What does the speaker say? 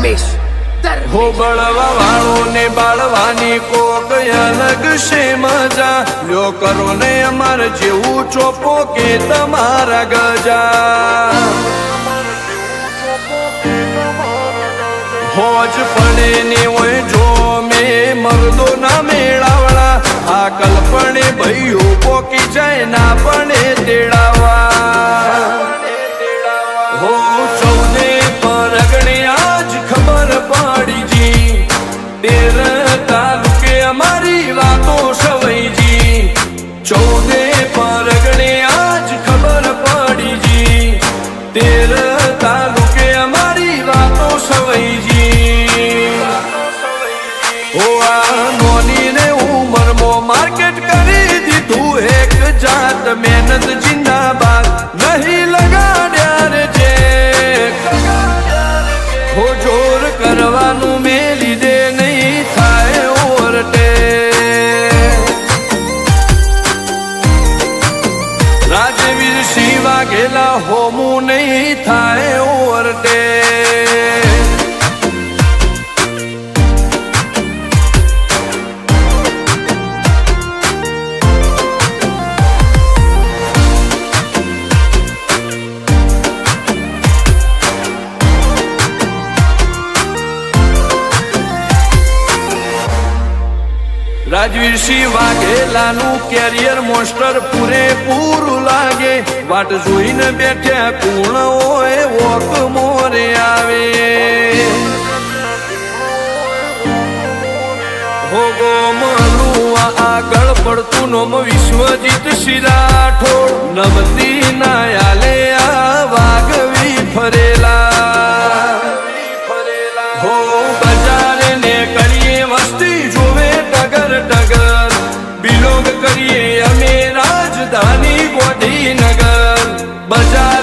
દરવેશ હો બળવા વાળો ને બાળવાની કોક અલગ છે મજા લ્યો કરો ને અમાર જેવું ચોપો કે તમારા ગજા હોજ પડે ને હોય જો મેં મરદો ના મેળાવડા આ કલ્પણે ભાઈઓ પોકી જાય ના પડે તેડાવા હો ચૌદે પરગણે આજ ખબર પડી જી તેર તાલુકે અમારી વાતો સવૈજી ચૌદે પરગણે આજ ખબર પડી જી તેર તાલુકે અમારી વાતો સવૈજી ઓ આ નોની ને ઉંમરમાં માર્કેટ કરી દીધું એક જાત મહેનત જિંદાબાદ નહીં લગાડ્યા રે છે હો જોર કરવાનું મેં લીધે નહીં થાય ઓરટે રાજવીર સિંહ વાઘેલા હોમું નહીં થાય ઓરટે રાજવીર સિંહ વાઘેલાનું કેરિયર મોસ્ટર પૂરેપૂરું લાગે વાટ જોઈને બેઠ્યા કુણ હોય વોક મોરે આવે હો ગોમલું આગળ પડતું નોમ વિશ્વજીત શિરાઠોડ નવતી નાયાલે આ વાઘવી ફરેલા હો બજારે ને કરીએ વસ્તી જોવે ટગર ટગર બિલોંગ કરીએ અમે રાજધાની ગોધીનગર બજાર